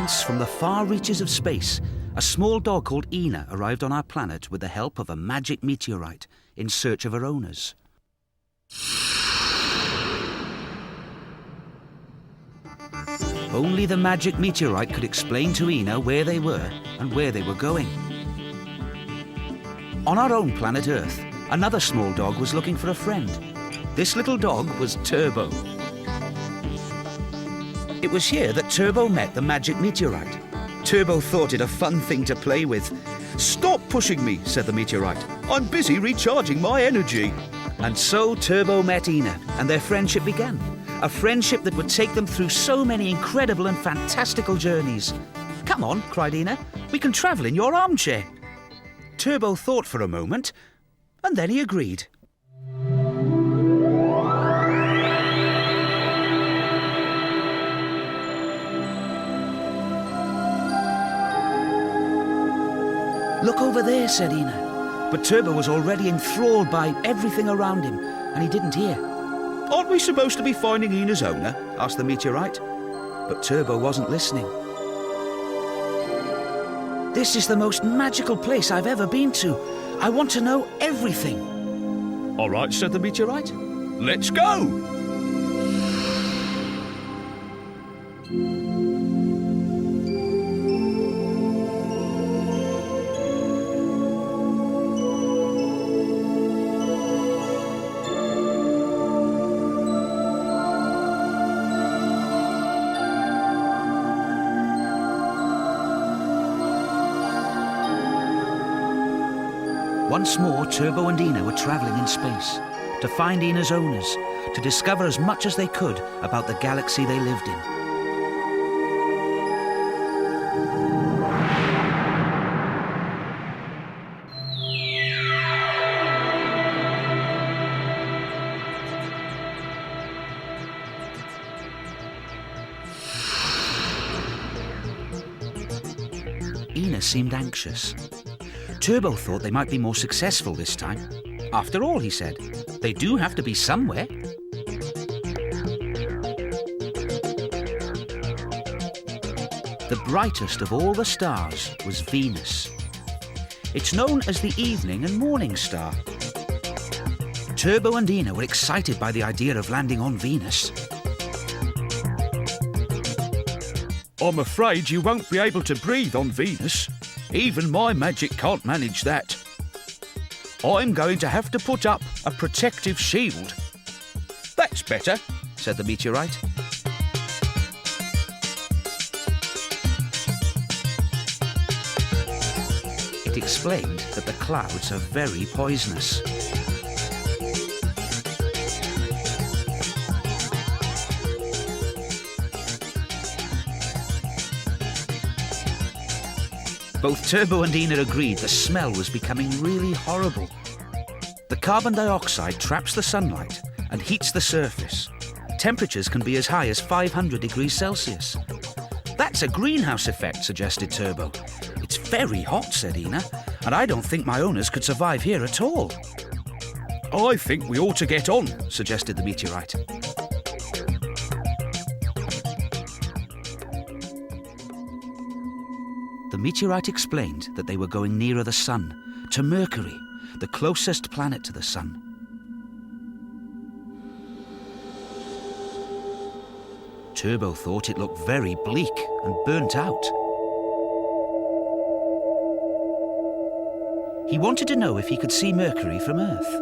Once, from the far reaches of space, a small dog called Ina arrived on our planet with the help of a magic meteorite in search of her owners. Only the magic meteorite could explain to Ina where they were and where they were going. On our own planet Earth, another small dog was looking for a friend. This little dog was Turbo. It was here that Turbo met the magic meteorite. Turbo thought it a fun thing to play with. "Stop pushing me," said the meteorite. "I'm busy recharging my energy." And so Turbo met Ina, and their friendship began. A friendship that would take them through so many incredible and fantastical journeys. "Come on," cried Ina, "we can travel in your armchair." Turbo thought for a moment, and then he agreed. "Look over there," said Ina. But Turbo was already enthralled by everything around him, and he didn't hear. "Aren't we supposed to be finding Ina's owner?" asked the meteorite. But Turbo wasn't listening. "This is the most magical place I've ever been to. I want to know everything." "All right," said the meteorite. "Let's go!" Once more, Turbo and Ina were travelling in space to find Ina's owners, to discover as much as they could about the galaxy they lived in. Ina seemed anxious. Turbo thought they might be more successful this time. "After all," he said, "they do have to be somewhere." The brightest of all the stars was Venus. It's known as the evening and morning star. Turbo and Ina were excited by the idea of landing on Venus. "I'm afraid you won't be able to breathe on Venus. Even my magic can't manage that. I'm going to have to put up a protective shield." "That's better," said the meteorite. It explained that the clouds are very poisonous. Both Turbo and Ina agreed the smell was becoming really horrible. The carbon dioxide traps the sunlight and heats the surface. Temperatures can be as high as 500 degrees Celsius. "That's a greenhouse effect," suggested Turbo. "It's very hot," said Ina, "and I don't think my owners could survive here at all." "I think we ought to get on," suggested the meteorite. The meteorite explained that they were going nearer the sun, to Mercury, the closest planet to the sun. Turbo thought it looked very bleak and burnt out. He wanted to know if he could see Mercury from Earth.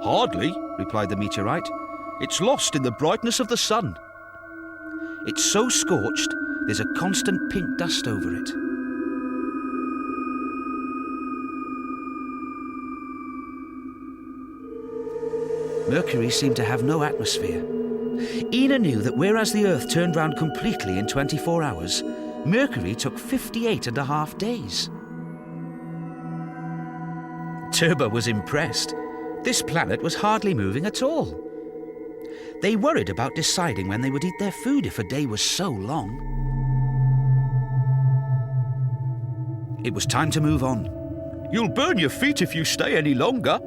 "Hardly," replied the meteorite. "It's lost in the brightness of the sun. It's so scorched, there's a constant pink dust over it." Mercury seemed to have no atmosphere. Ina knew that whereas the Earth turned round completely in 24 hours, Mercury took 58.5 days. Turbo was impressed. This planet was hardly moving at all. They worried about deciding when they would eat their food if a day was so long. It was time to move on. "You'll burn your feet if you stay any longer."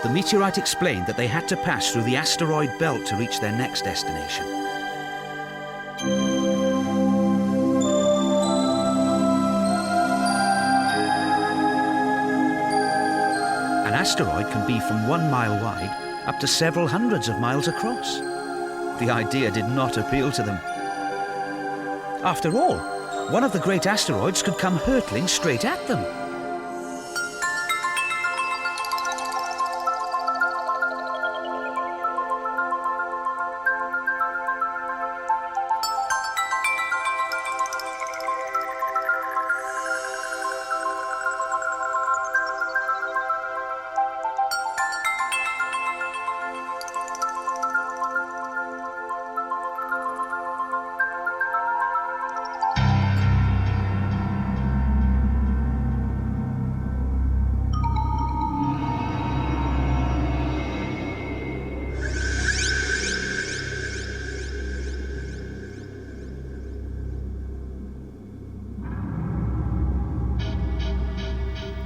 the meteorite explained that they had to pass through the asteroid belt to reach their next destination. An asteroid can be from 1 mile wide up to several hundreds of miles across. The idea did not appeal to them. After all, one of the great asteroids could come hurtling straight at them.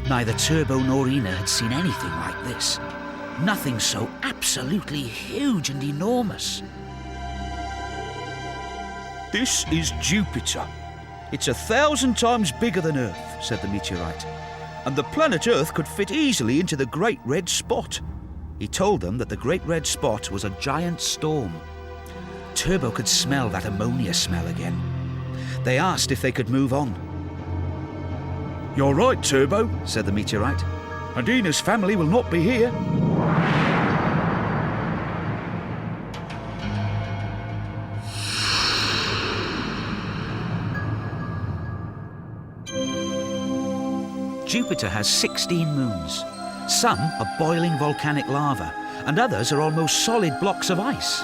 Neither Turbo nor Ina had seen anything like this. Nothing so absolutely huge and enormous. This is Jupiter. It's 1,000 times bigger than Earth, said the meteorite. And the planet Earth could fit easily into the Great Red Spot. He told them that the Great Red Spot was a giant storm. Turbo could smell that ammonia smell again. They asked if they could move on. You're right, Turbo, said the meteorite. And Ina's family will not be here. Jupiter has 16 moons. Some are boiling volcanic lava, and others are almost solid blocks of ice.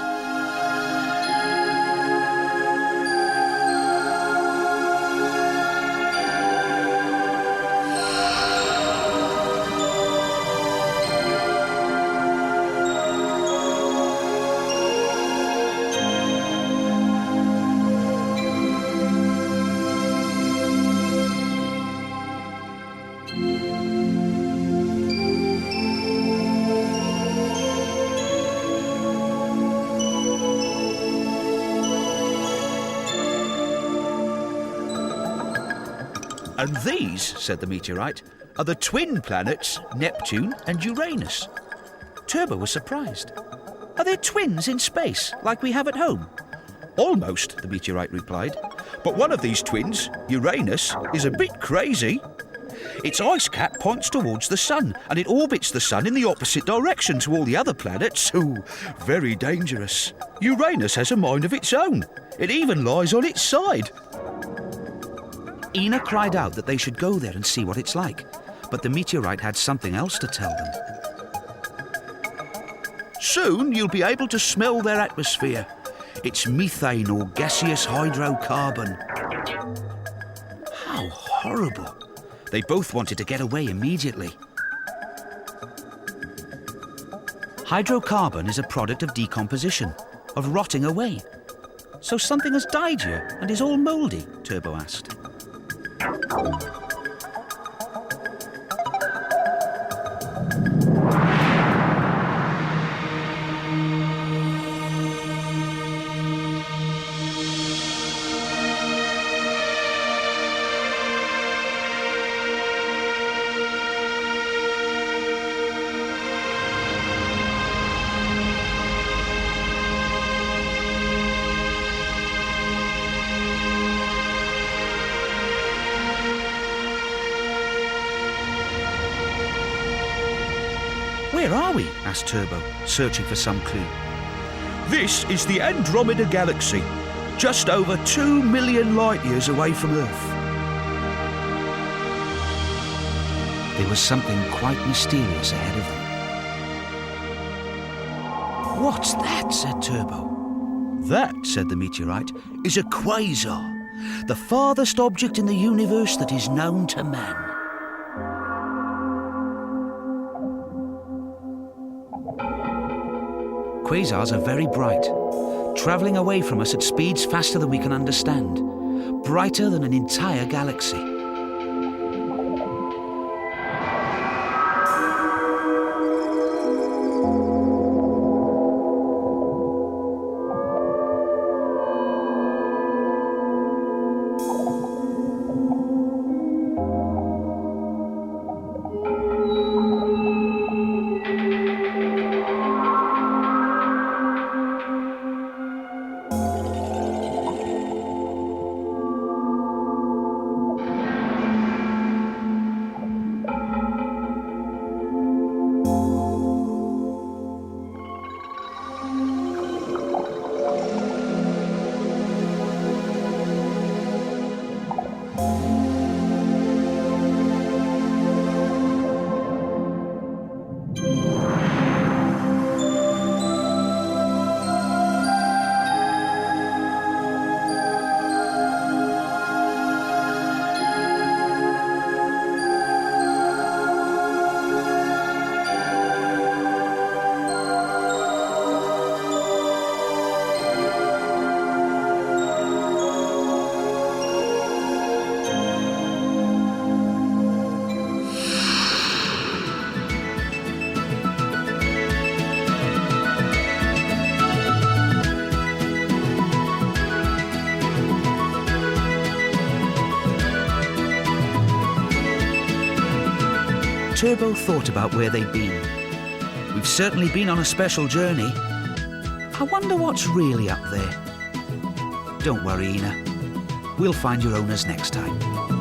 And these, said the meteorite, are the twin planets Neptune and Uranus. Turbo was surprised. Are there twins in space, like we have at home? Almost, the meteorite replied. But one of these twins, Uranus, is a bit crazy. Its ice cap points towards the sun, and it orbits the sun in the opposite direction to all the other planets. Ooh, very dangerous. Uranus has a mind of its own. It even lies on its side. Ina cried out that they should go there and see what it's like, but the meteorite had something else to tell them. Soon you'll be able to smell their atmosphere. It's methane or gaseous hydrocarbon. How horrible. They both wanted to get away immediately. Hydrocarbon is a product of decomposition, of rotting away. So something has died here and is all mouldy? Turbo asked. Where are we? Asked Turbo, searching for some clue. This is the Andromeda Galaxy, just over 2 million light years away from Earth. There was something quite mysterious ahead of them. What's that? Said Turbo. That, said the meteorite, is a quasar, the farthest object in the universe that is known to man. Quasars are very bright, travelling away from us at speeds faster than we can understand, brighter than an entire galaxy. Turbo thought about where they'd been. We've certainly been on a special journey. I wonder what's really up there. Don't worry, Ina. We'll find your owners next time.